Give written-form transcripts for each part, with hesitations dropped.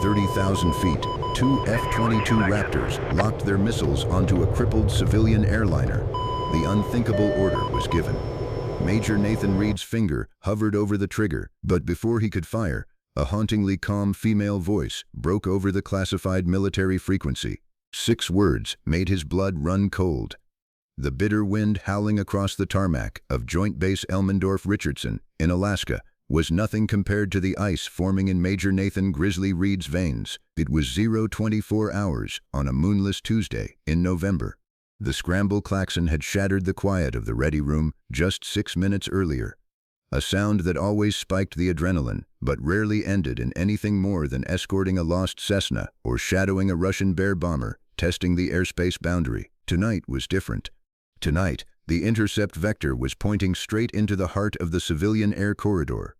30,000 feet, two F-22 Raptors locked their missiles onto a crippled civilian airliner. The unthinkable order was given. Major Nathan Reed's finger hovered over the trigger, but before he could fire, a hauntingly calm female voice broke over the classified military frequency. 6 words made his blood run cold. The bitter wind howling across the tarmac of Joint Base Elmendorf-Richardson in Alaska was nothing compared to the ice forming in Major Nathan "Grizzly" Reed's veins. It was 0:24 hours on a moonless Tuesday in November. The scramble klaxon had shattered the quiet of the ready room just 6 minutes earlier. A sound that always spiked the adrenaline, but rarely ended in anything more than escorting a lost Cessna or shadowing a Russian Bear bomber testing the airspace boundary. Tonight was different. Tonight, the intercept vector was pointing straight into the heart of the civilian air corridor.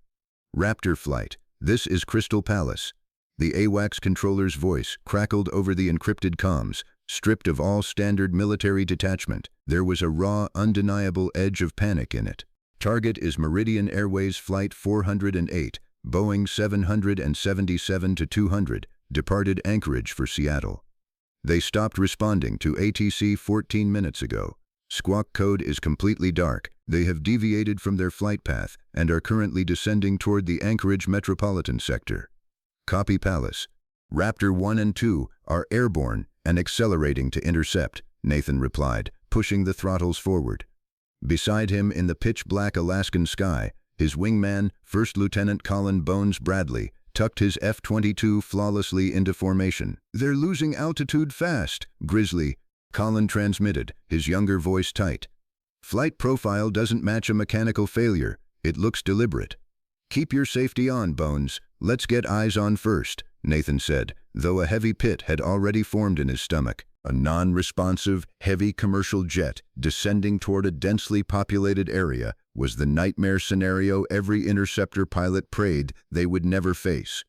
Raptor flight, this is Crystal Palace. The AWACS controller's voice crackled over the encrypted comms. Stripped of all standard military detachment, there was a raw, undeniable edge of panic in it. Target is Meridian Airways Flight 408, Boeing 777-200, departed Anchorage for Seattle. They stopped responding to ATC 14 minutes ago. Squawk code is completely dark. They have deviated from their flight path and are currently descending toward the Anchorage metropolitan sector. Copy Palace. Raptor 1 and 2 are airborne and accelerating to intercept, Nathan replied, pushing the throttles forward. Beside him in the pitch-black Alaskan sky, his wingman, First Lieutenant Colin Bones Bradley, tucked his F-22 flawlessly into formation. "They're losing altitude fast, Grizzly," Colin transmitted, his younger voice tight. "Flight profile doesn't match a mechanical failure. It looks deliberate." "Keep your safety on, Bones. Let's get eyes on first," Nathan said, though a heavy pit had already formed in his stomach. A non-responsive, heavy commercial jet descending toward a densely populated area was the nightmare scenario every interceptor pilot prayed they would never face.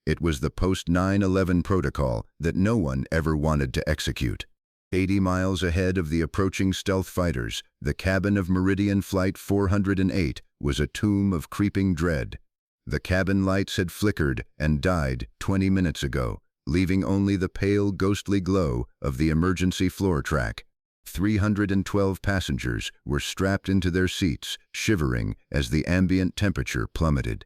It was the post-9/11 protocol that no one ever wanted to execute. 80 miles ahead of the approaching stealth fighters, the cabin of Meridian Flight 408 was a tomb of creeping dread. The cabin lights had flickered and died 20 minutes ago, leaving only the pale, ghostly glow of the emergency floor track. 312 passengers were strapped into their seats, shivering as the ambient temperature plummeted.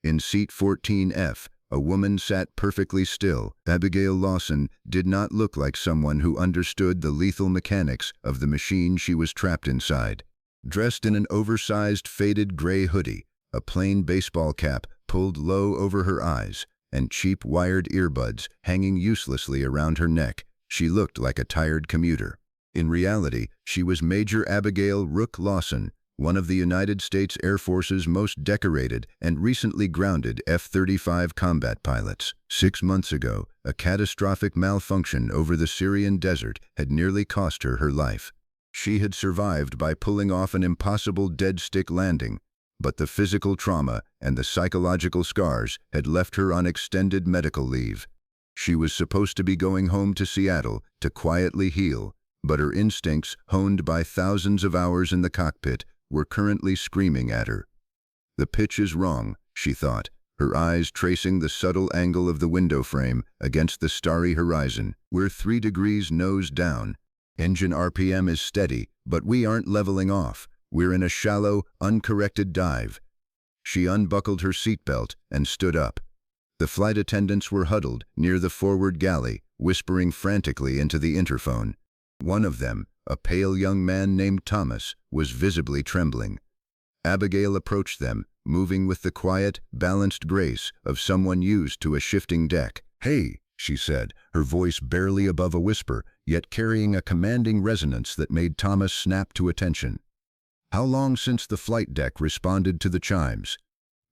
In seat 14F, a woman sat perfectly still. Abigail Lawson did not look like someone who understood the lethal mechanics of the machine she was trapped inside. Dressed in an oversized, faded gray hoodie, a plain baseball cap pulled low over her eyes, and cheap wired earbuds hanging uselessly around her neck, she looked like a tired commuter. In reality, she was Major Abigail Rook Lawson, one of the United States Air Force's most decorated and recently grounded F-35 combat pilots. 6 months ago, a catastrophic malfunction over the Syrian desert had nearly cost her her life. She had survived by pulling off an impossible dead-stick landing, but the physical trauma and the psychological scars had left her on extended medical leave. She was supposed to be going home to Seattle to quietly heal, but her instincts, honed by thousands of hours in the cockpit, were currently screaming at her. "The pitch is wrong," she thought, her eyes tracing the subtle angle of the window frame against the starry horizon. "We're 3 degrees nose down. Engine RPM is steady, but we aren't leveling off. We're in a shallow, uncorrected dive." She unbuckled her seatbelt and stood up. The flight attendants were huddled near the forward galley, whispering frantically into the interphone. One of them, a pale young man named Thomas, was visibly trembling. Abigail approached them, moving with the quiet, balanced grace of someone used to a shifting deck. "Hey," she said, her voice barely above a whisper, yet carrying a commanding resonance that made Thomas snap to attention. "How long since the flight deck responded to the chimes?"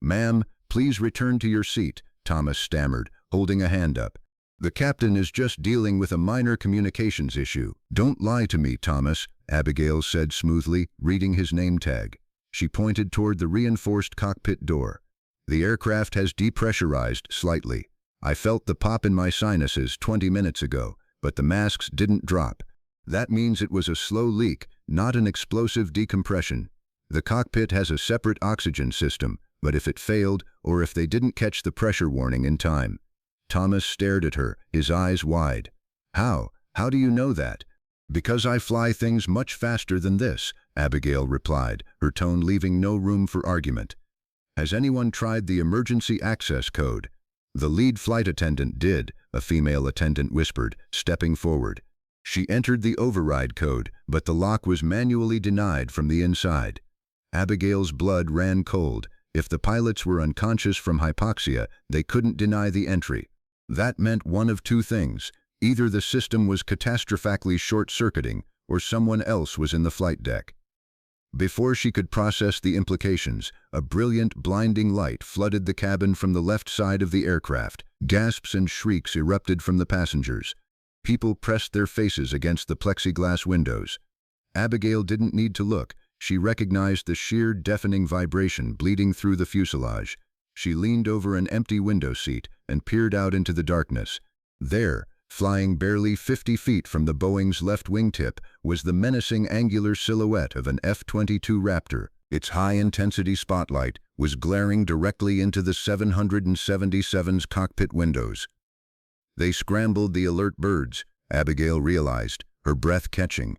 "Ma'am, please return to your seat," Thomas stammered, holding a hand up. "The captain is just dealing with a minor communications issue." "Don't lie to me, Thomas," Abigail said smoothly, reading his name tag. She pointed toward the reinforced cockpit door. "The aircraft has depressurized slightly. I felt the pop in my sinuses 20 minutes ago, but the masks didn't drop. That means it was a slow leak, not an explosive decompression. The cockpit has a separate oxygen system, but if it failed or if they didn't catch the pressure warning in time." Thomas stared at her, his eyes wide. How? How do you know that? Because I fly things much faster than this, Abigail replied, her tone leaving no room for argument. Has anyone tried the emergency access code? The lead flight attendant did, a female attendant whispered, stepping forward. She entered the override code, but the lock was manually denied from the inside. Abigail's blood ran cold. If the pilots were unconscious from hypoxia, they couldn't deny the entry. That meant one of two things. Either the system was catastrophically short-circuiting, or someone else was in the flight deck. Before she could process the implications, a brilliant, blinding light flooded the cabin from the left side of the aircraft. Gasps and shrieks erupted from the passengers. People pressed their faces against the plexiglass windows. Abigail didn't need to look. She recognized the sheer, deafening vibration bleeding through the fuselage. She leaned over an empty window seat and peered out into the darkness. There, flying barely 50 feet from the Boeing's left wingtip, was the menacing angular silhouette of an F-22 Raptor. Its high-intensity spotlight was glaring directly into the 777's cockpit windows. They scrambled the alert birds, Abigail realized, her breath catching.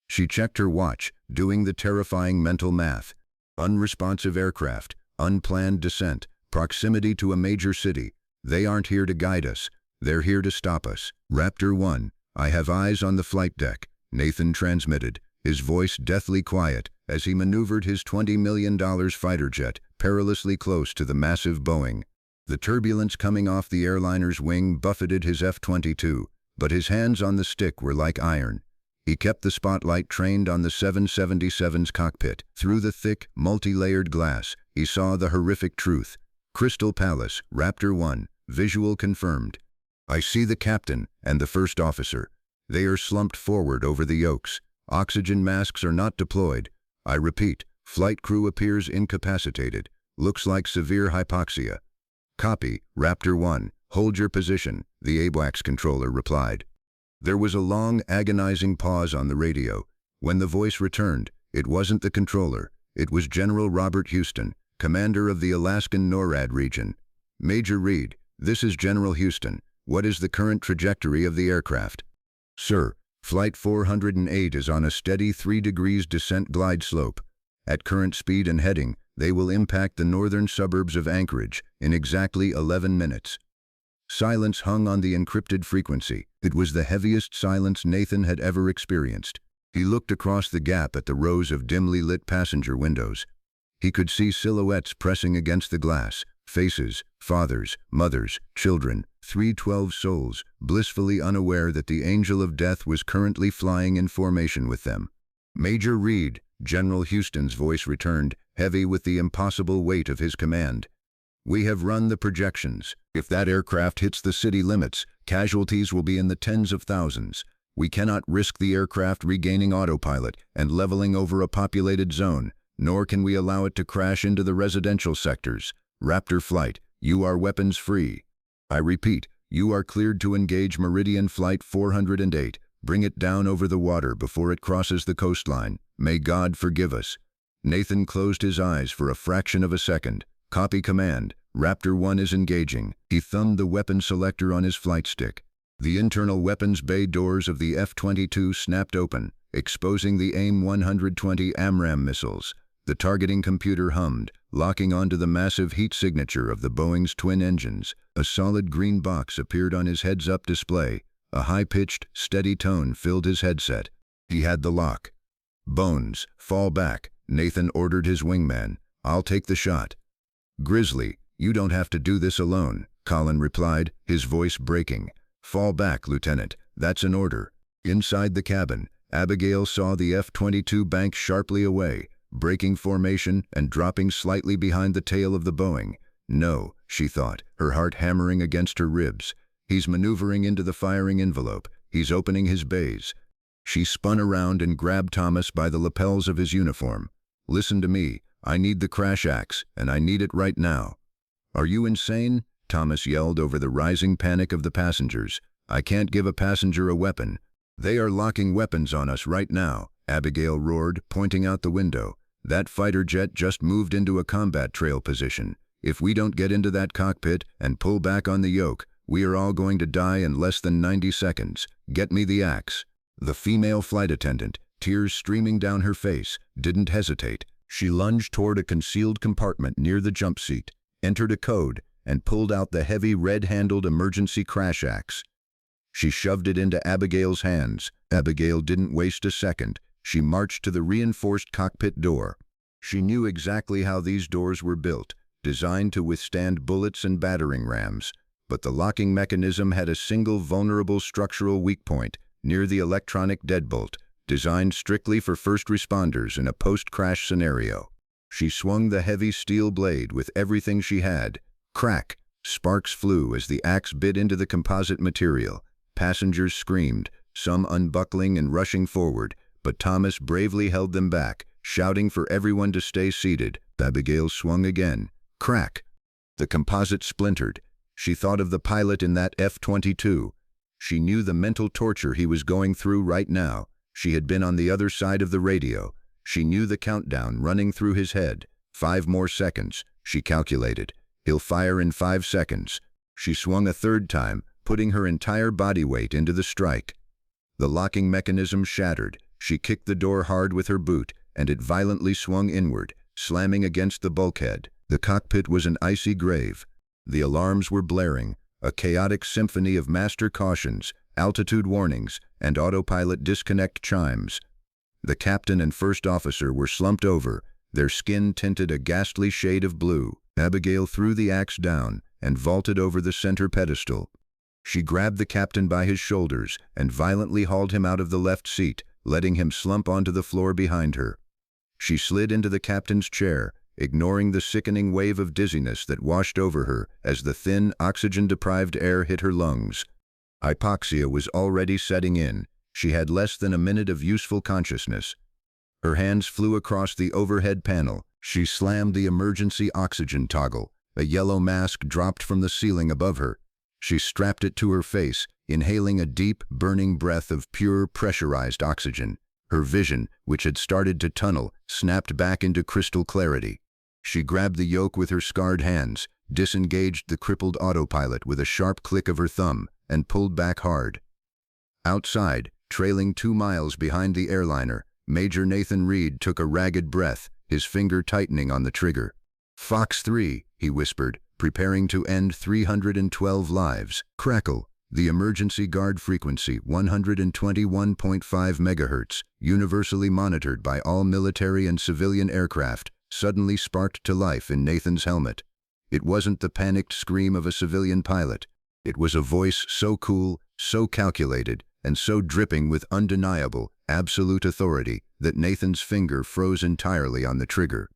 She checked her watch, doing the terrifying mental math. Unresponsive aircraft, unplanned descent, proximity to a major city. They aren't here to guide us. They're here to stop us. Raptor 1, I have eyes on the flight deck, Nathan transmitted, his voice deathly quiet as he maneuvered his $20 million fighter jet perilously close to the massive Boeing. The turbulence coming off the airliner's wing buffeted his F-22, but his hands on the stick were like iron. He kept the spotlight trained on the 777's cockpit. Through the thick, multi-layered glass, he saw the horrific truth. Crystal Palace, Raptor 1, visual confirmed. I see the captain and the first officer. They are slumped forward over the yokes. Oxygen masks are not deployed. I repeat, flight crew appears incapacitated. Looks like severe hypoxia. Copy, Raptor 1, hold your position, the AWACS controller replied. There was a long, agonizing pause on the radio. When the voice returned, it wasn't the controller. It was General Robert Houston, commander of the Alaskan NORAD region. Major Reed, this is General Houston. What is the current trajectory of the aircraft? Sir, Flight 408 is on a steady 3 degrees descent glide slope. At current speed and heading, they will impact the northern suburbs of Anchorage in exactly 11 minutes. Silence hung on the encrypted frequency. It was the heaviest silence Nathan had ever experienced. He looked across the gap at the rows of dimly lit passenger windows. He could see silhouettes pressing against the glass, faces, fathers, mothers, children, 312 souls, blissfully unaware that the angel of death was currently flying in formation with them. Major Reed, General Houston's voice returned, heavy with the impossible weight of his command. We have run the projections. If that aircraft hits the city limits, casualties will be in the tens of thousands. We cannot risk the aircraft regaining autopilot and leveling over a populated zone, nor can we allow it to crash into the residential sectors. Raptor Flight, you are weapons free. I repeat, you are cleared to engage Meridian Flight 408. Bring it down over the water before it crosses the coastline. May God forgive us. Nathan closed his eyes for a fraction of a second. Copy command. Raptor 1 is engaging. He thumbed the weapon selector on his flight stick. The internal weapons bay doors of the F-22 snapped open, exposing the AIM-120 AMRAAM missiles. The targeting computer hummed, locking onto the massive heat signature of the Boeing's twin engines. A solid green box appeared on his heads-up display. A high-pitched, steady tone filled his headset. He had the lock. Bones, fall back, Nathan ordered his wingman. I'll take the shot. Grizzly, you don't have to do this alone, Colin replied, his voice breaking. Fall back, Lieutenant. That's an order. Inside the cabin, Abigail saw the F-22 bank sharply away, breaking formation and dropping slightly behind the tail of the Boeing. No, she thought, her heart hammering against her ribs. He's maneuvering into the firing envelope. He's opening his bays. She spun around and grabbed Thomas by the lapels of his uniform. Listen to me. I need the crash axe, and I need it right now. Are you insane? Thomas yelled over the rising panic of the passengers. I can't give a passenger a weapon. They are locking weapons on us right now, Abigail roared, pointing out the window. That fighter jet just moved into a combat trail position. If we don't get into that cockpit and pull back on the yoke, We are all going to die in less than 90 seconds. Get me the axe." The female flight attendant, tears streaming down her face, didn't hesitate. She lunged toward a concealed compartment near the jump seat, entered a code, and pulled out the heavy red-handled emergency crash axe. She shoved it into Abigail's hands. Abigail didn't waste a second. She marched to the reinforced cockpit door. She knew exactly how these doors were built, designed to withstand bullets and battering rams. But the locking mechanism had a single vulnerable structural weak point near the electronic deadbolt, designed strictly for first responders in a post-crash scenario. She swung the heavy steel blade with everything she had. Crack! Sparks flew as the axe bit into the composite material. Passengers screamed, some unbuckling and rushing forward, but Thomas bravely held them back, shouting for everyone to stay seated. Abigail swung again. Crack! The composite splintered. She thought of the pilot in that F-22. She knew the mental torture he was going through right now. She had been on the other side of the radio. She knew the countdown running through his head. 5 more seconds, she calculated. He'll fire in 5 seconds. She swung a third time, putting her entire body weight into the strike. The locking mechanism shattered. She kicked the door hard with her boot, and it violently swung inward, slamming against the bulkhead. The cockpit was an icy grave. The alarms were blaring, a chaotic symphony of master cautions, altitude warnings, and autopilot disconnect chimes. The captain and first officer were slumped over, their skin tinted a ghastly shade of blue. Abigail threw the axe down and vaulted over the center pedestal. She grabbed the captain by his shoulders and violently hauled him out of the left seat, letting him slump onto the floor behind her. She slid into the captain's chair, ignoring the sickening wave of dizziness that washed over her as the thin, oxygen-deprived air hit her lungs. Hypoxia was already setting in. She had less than a minute of useful consciousness. Her hands flew across the overhead panel. She slammed the emergency oxygen toggle. A yellow mask dropped from the ceiling above her. She strapped it to her face, inhaling a deep, burning breath of pure, pressurized oxygen. Her vision, which had started to tunnel, snapped back into crystal clarity. She grabbed the yoke with her scarred hands, disengaged the crippled autopilot with a sharp click of her thumb, and pulled back hard. Outside, trailing 2 miles behind the airliner, Major Nathan Reed took a ragged breath, his finger tightening on the trigger. "Fox 3, he whispered, preparing to end 312 lives. Crackle. The emergency guard frequency, 121.5 megahertz, universally monitored by all military and civilian aircraft, suddenly sparked to life in Nathan's helmet. It wasn't the panicked scream of a civilian pilot. It was a voice so cool, so calculated, and so dripping with undeniable, absolute authority that Nathan's finger froze entirely on the trigger.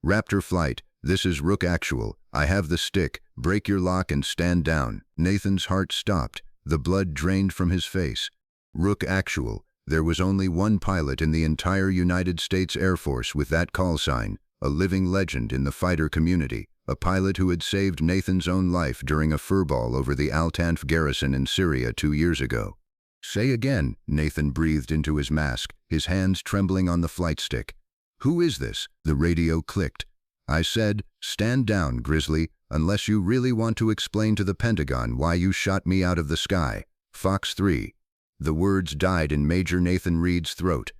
"Raptor Flight, this is Rook Actual. I have the stick. Break your lock and stand down." Nathan's heart stopped. The blood drained from his face. Rook Actual. There was only one pilot in the entire United States Air Force with that call sign, a living legend in the fighter community, a pilot who had saved Nathan's own life during a furball over the Al-Tanf garrison in Syria 2 years ago. "Say again," Nathan breathed into his mask, his hands trembling on the flight stick. "Who is this?" The radio clicked. "I said, stand down, Grizzly, unless you really want to explain to the Pentagon why you shot me out of the sky. Fox 3. The words died in Major Nathan Reed's throat.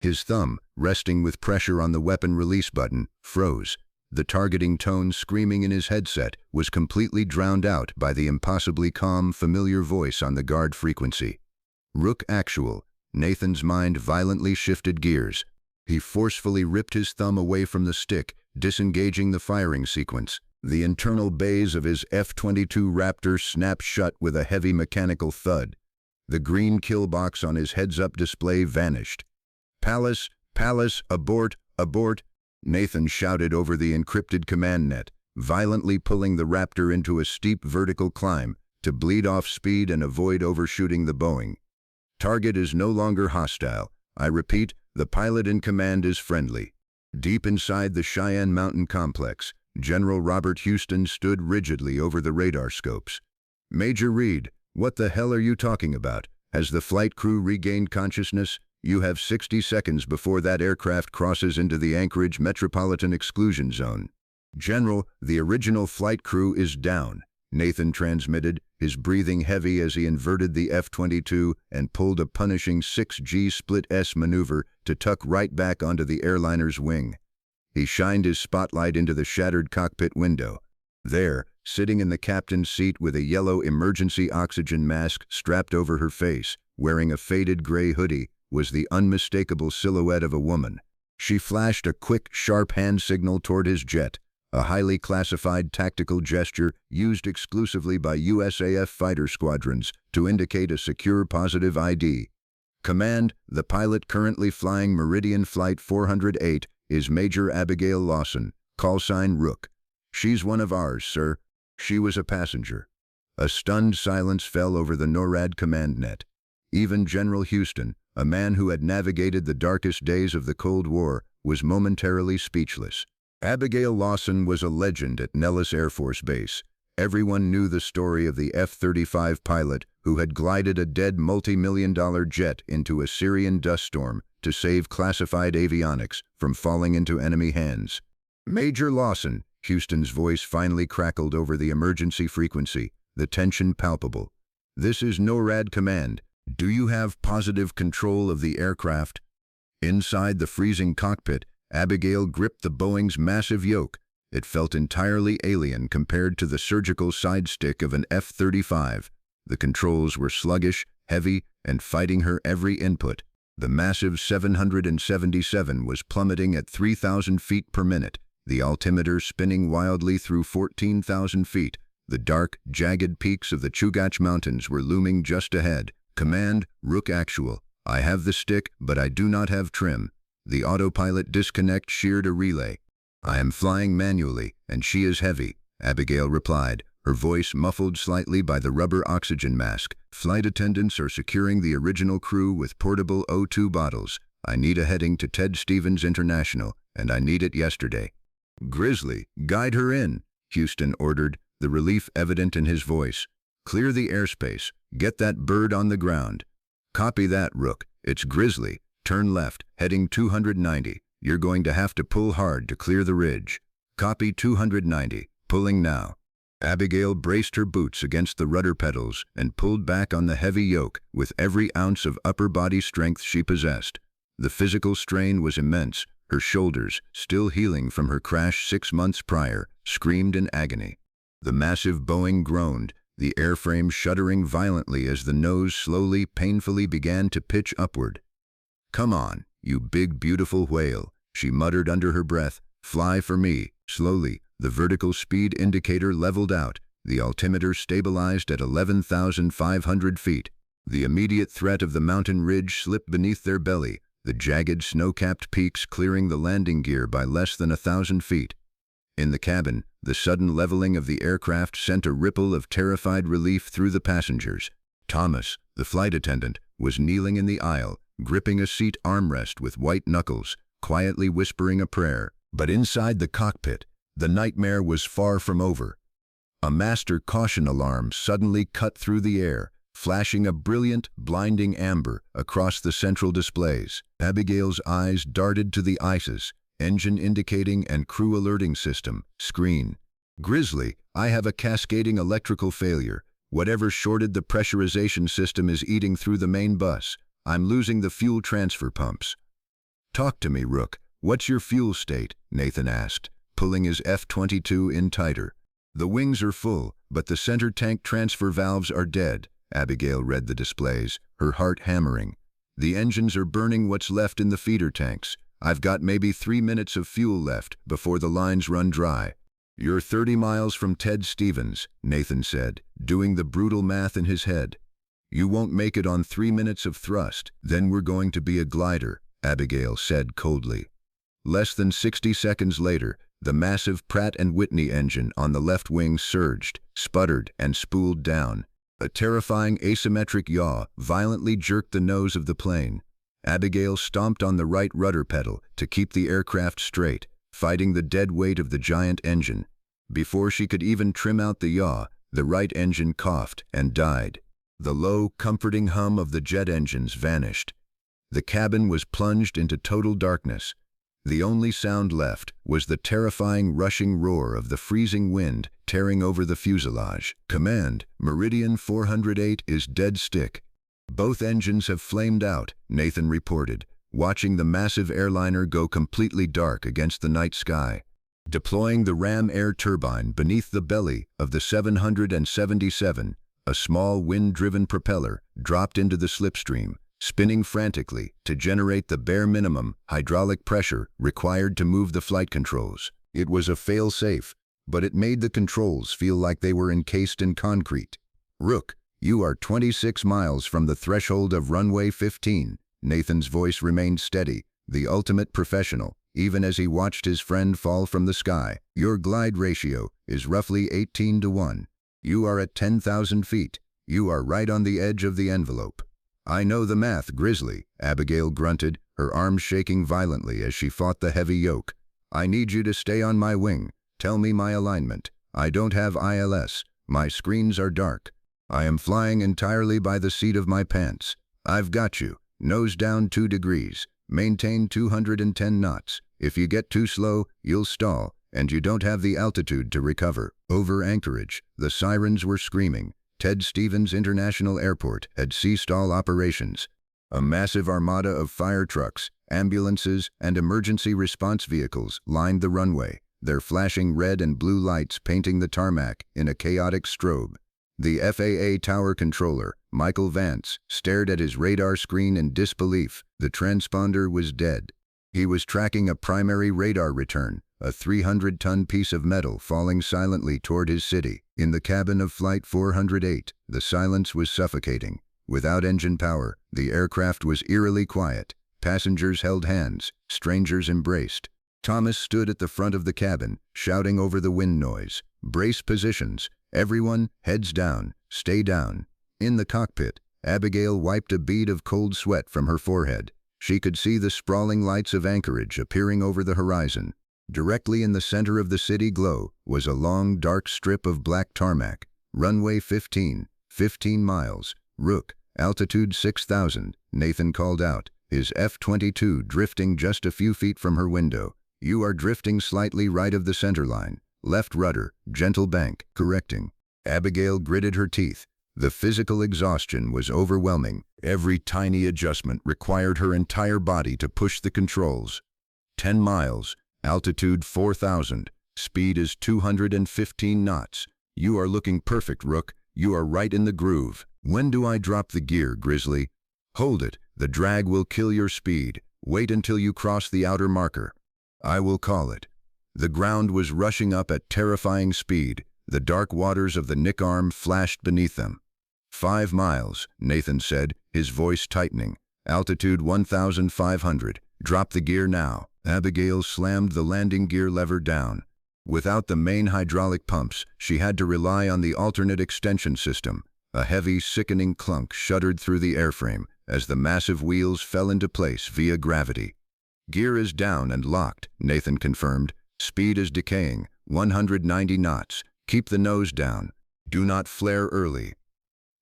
His thumb, resting with pressure on the weapon release button, froze. The targeting tone screaming in his headset was completely drowned out by the impossibly calm, familiar voice on the guard frequency. Rook Actual. Nathan's mind violently shifted gears. He forcefully ripped his thumb away from the stick, disengaging the firing sequence. The internal bays of his F-22 Raptor snapped shut with a heavy mechanical thud. The green kill box on his heads-up display vanished. "Palace, Palace, abort, abort!" Nathan shouted over the encrypted command net, violently pulling the Raptor into a steep vertical climb to bleed off speed and avoid overshooting the Boeing. "Target is no longer hostile. I repeat, the pilot in command is friendly." Deep inside the Cheyenne Mountain complex, General Robert Houston stood rigidly over the radar scopes. "Major Reed, what the hell are you talking about? Has the flight crew regained consciousness? You have 60 seconds before that aircraft crosses into the Anchorage Metropolitan Exclusion Zone." "General, the original flight crew is down." Nathan transmitted, his breathing heavy as he inverted the F-22 and pulled a punishing 6G split-S maneuver to tuck right back onto the airliner's wing. He shined his spotlight into the shattered cockpit window. There, sitting in the captain's seat with a yellow emergency oxygen mask strapped over her face, wearing a faded gray hoodie, was the unmistakable silhouette of a woman. She flashed a quick, sharp hand signal toward his jet, a highly classified tactical gesture used exclusively by USAF fighter squadrons to indicate a secure positive ID. Command, the pilot currently flying Meridian Flight 408 is Major Abigail Lawson, callsign Rook. She's one of ours, sir. She was a passenger. A stunned silence fell over the NORAD command net. Even General Houston, a man who had navigated the darkest days of the Cold War, was momentarily speechless. Abigail Lawson was a legend at Nellis Air Force Base. Everyone knew the story of the F-35 pilot who had glided a dead multi-million-dollar jet into a Syrian dust storm to save classified avionics from falling into enemy hands. Major Lawson, Houston's voice finally crackled over the emergency frequency, the tension palpable. This is NORAD command. Do you have positive control of the aircraft? Inside the freezing cockpit, Abigail gripped the Boeing's massive yoke. It felt entirely alien compared to the surgical side stick of an F-35. The controls were sluggish, heavy, and fighting her every input. The massive 777 was plummeting at 3,000 feet per minute, the altimeter spinning wildly through 14,000 feet. The dark, jagged peaks of the Chugach Mountains were looming just ahead. Command, Rook Actual. I have the stick, but I do not have trim. The autopilot disconnect sheared a relay. I am flying manually, and she is heavy, Abigail replied, her voice muffled slightly by the rubber oxygen mask. Flight attendants are securing the original crew with portable O2 bottles. I need a heading to Ted Stevens International, and I need it yesterday. Grizzly, guide her in, Houston ordered, the relief evident in his voice. Clear the airspace. Get that bird on the ground. Copy that, Rook. It's Grizzly. Turn left, heading 290. You're going to have to pull hard to clear the ridge. Copy 290. Pulling now. Abigail braced her boots against the rudder pedals and pulled back on the heavy yoke with every ounce of upper body strength she possessed. The physical strain was immense. Her shoulders, still healing from her crash 6 months prior, screamed in agony. The massive Boeing groaned, the airframe shuddering violently as the nose slowly, painfully began to pitch upward. Come on, you big, beautiful whale, she muttered under her breath. Fly for me. Slowly, the vertical speed indicator leveled out. The altimeter stabilized at 11,500 feet. The immediate threat of the mountain ridge slipped beneath their belly, the jagged snow-capped peaks clearing the landing gear by less than 1,000 feet. In the cabin, the sudden leveling of the aircraft sent a ripple of terrified relief through the passengers. Thomas, the flight attendant, was kneeling in the aisle, gripping a seat armrest with white knuckles, quietly whispering a prayer. But inside the cockpit, the nightmare was far from over. A master caution alarm suddenly cut through the air, flashing a brilliant, blinding amber across the central displays. Abigail's eyes darted to the ISIS, engine indicating and crew alerting system, screen. Grizzly, I have a cascading electrical failure. Whatever shorted the pressurization system is eating through the main bus. I'm losing the fuel transfer pumps. Talk to me, Rook. What's your fuel state? Nathan asked, pulling his F-22 in tighter. The wings are full, but the center tank transfer valves are dead. Abigail read the displays, her heart hammering. The engines are burning what's left in the feeder tanks. I've got maybe 3 minutes of fuel left before the lines run dry. You're 30 miles from Ted Stevens, Nathan said, doing the brutal math in his head. You won't make it on 3 minutes of thrust. Then we're going to be a glider, Abigail said coldly. Less than 60 seconds later, the massive Pratt & Whitney engine on the left wing surged, sputtered, and spooled down. A terrifying asymmetric yaw violently jerked the nose of the plane. Abigail stomped on the right rudder pedal to keep the aircraft straight, fighting the dead weight of the giant engine. Before she could even trim out the yaw, the right engine coughed and died. The low, comforting hum of the jet engines vanished. The cabin was plunged into total darkness. The only sound left was the terrifying rushing roar of the freezing wind tearing over the fuselage. "Command, Meridian 408 is dead stick. Both engines have flamed out," Nathan reported, watching the massive airliner go completely dark against the night sky. Deploying the ram air turbine beneath the belly of the 777, a small wind-driven propeller dropped into the slipstream, spinning frantically to generate the bare minimum hydraulic pressure required to move the flight controls. It was a fail-safe, but it made the controls feel like they were encased in concrete. "Rook, you are 26 miles from the threshold of runway 15. Nathan's voice remained steady, the ultimate professional, even as he watched his friend fall from the sky. "Your glide ratio is roughly 18-1. You are at 10,000 feet. You are right on the edge of the envelope." "I know the math, Grizzly," Abigail grunted, her arms shaking violently as she fought the heavy yoke. "I need you to stay on my wing. Tell me my alignment. I don't have ILS. My screens are dark. I am flying entirely by the seat of my pants. I've got you. Nose down 2 degrees. Maintain 210 knots. If you get too slow, you'll stall, and you don't have the altitude to recover." Over Anchorage, the sirens were screaming. Ted Stevens International Airport had ceased all operations. A massive armada of fire trucks, ambulances, and emergency response vehicles lined the runway, their flashing red and blue lights painting the tarmac in a chaotic strobe. The FAA tower controller, Michael Vance, stared at his radar screen in disbelief. The transponder was dead. He was tracking a primary radar return, a 300-ton piece of metal falling silently toward his city. In the cabin of Flight 408, the silence was suffocating. Without engine power, the aircraft was eerily quiet. Passengers held hands, strangers embraced. Thomas stood at the front of the cabin, shouting over the wind noise. "Brace positions. Everyone, heads down. Stay down." In the cockpit, Abigail wiped a bead of cold sweat from her forehead. She could see the sprawling lights of Anchorage appearing over the horizon. Directly in the center of the city glow was a long, dark strip of black tarmac. "Runway 15, 15 miles. Rook, altitude 6,000, Nathan called out, his F-22 drifting just a few feet from her window. "You are drifting slightly right of the center line. Left rudder, gentle bank, correcting." Abigail gritted her teeth. The physical exhaustion was overwhelming. Every tiny adjustment required her entire body to push the controls. 10 miles. Altitude 4,000. Speed is 215 knots. "You are looking perfect, Rook. You are right in the groove." "When do I drop the gear, Grizzly?" "Hold it. The drag will kill your speed. Wait until you cross the outer marker." "I will call it." The ground was rushing up at terrifying speed. The dark waters of the Nick Arm flashed beneath them. 5 miles, Nathan said, his voice tightening. "Altitude 1,500. Drop the gear now." Abigail slammed the landing gear lever down. Without the main hydraulic pumps, she had to rely on the alternate extension system. A heavy, sickening clunk shuddered through the airframe as the massive wheels fell into place via gravity. "Gear is down and locked," Nathan confirmed. "Speed is decaying, 190 knots. Keep the nose down. Do not flare early."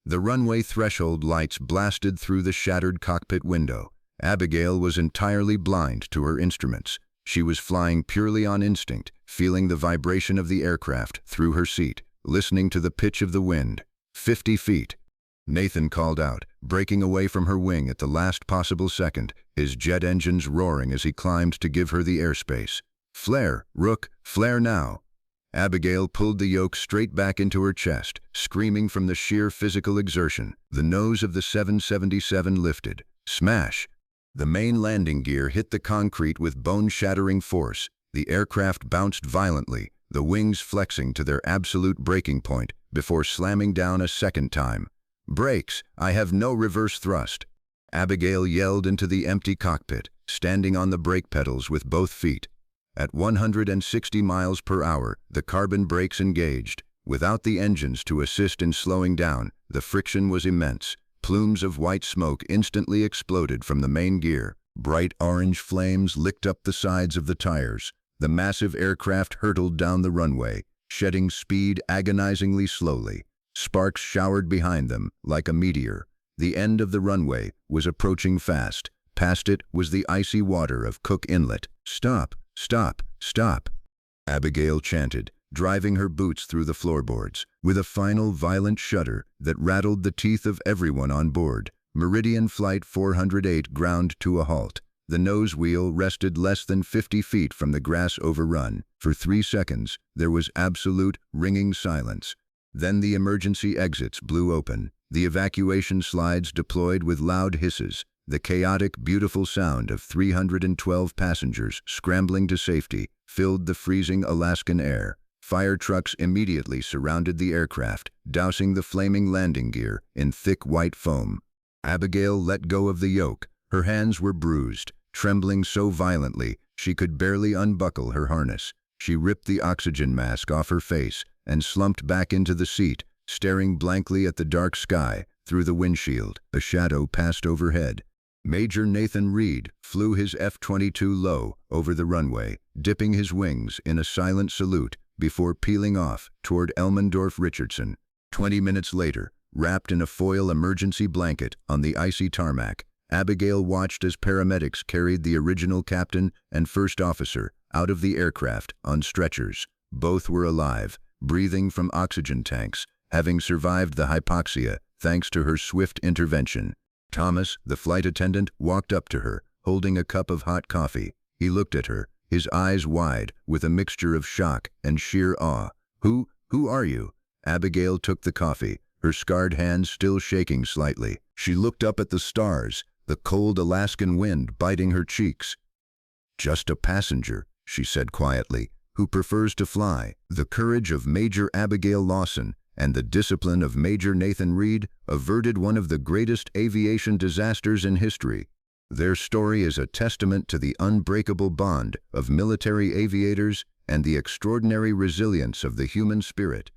The runway threshold lights blasted through the shattered cockpit window. Abigail was entirely blind to her instruments. She was flying purely on instinct, feeling the vibration of the aircraft through her seat, listening to the pitch of the wind. 50 feet. Nathan called out, breaking away from her wing at the last possible second, his jet engines roaring as he climbed to give her the airspace. "Flare, Rook, flare now." Abigail pulled the yoke straight back into her chest, screaming from the sheer physical exertion. The nose of the 777 lifted. Smash! The main landing gear hit the concrete with bone-shattering force. The aircraft bounced violently, the wings flexing to their absolute breaking point before slamming down a second time. "Brakes! I have no reverse thrust." Abigail yelled into the empty cockpit, standing on the brake pedals with both feet. At 160 miles per hour, the carbon brakes engaged. Without the engines to assist in slowing down, the friction was immense. Plumes of white smoke instantly exploded from the main gear. Bright orange flames licked up the sides of the tires. The massive aircraft hurtled down the runway, shedding speed agonizingly slowly. Sparks showered behind them like a meteor. The end of the runway was approaching fast. Past it was the icy water of Cook Inlet. Stop, stop, stop," Abigail chanted, driving her boots through the floorboards. With a final violent shudder that rattled the teeth of everyone on board, Meridian Flight 408 ground to a halt. The nose wheel rested less than 50 feet from the grass overrun. For 3 seconds, there was absolute, ringing silence. Then the emergency exits blew open. The evacuation slides deployed with loud hisses. The chaotic, beautiful sound of 312 passengers scrambling to safety filled the freezing Alaskan air. Fire trucks immediately surrounded the aircraft, dousing the flaming landing gear in thick white foam. Abigail let go of the yoke. Her hands were bruised, trembling so violently she could barely unbuckle her harness. She ripped the oxygen mask off her face and slumped back into the seat, staring blankly at the dark sky through the windshield. A shadow passed overhead. Major Nathan Reed flew his F-22 low over the runway, dipping his wings in a silent salute before peeling off toward Elmendorf-Richardson. 20 minutes later, wrapped in a foil emergency blanket on the icy tarmac, Abigail watched as paramedics carried the original captain and first officer out of the aircraft on stretchers. Both were alive, breathing from oxygen tanks, having survived the hypoxia thanks to her swift intervention. Thomas, the flight attendant, walked up to her, holding a cup of hot coffee. He looked at her, his eyes wide with a mixture of shock and sheer awe. Who are you?" Abigail took the coffee, her scarred hands still shaking slightly. She looked up at the stars, the cold Alaskan wind biting her cheeks. "Just a passenger," she said quietly, "who prefers to fly." The courage of Major Abigail Lawson and the discipline of Major Nathan Reed averted one of the greatest aviation disasters in history. Their story is a testament to the unbreakable bond of military aviators and the extraordinary resilience of the human spirit.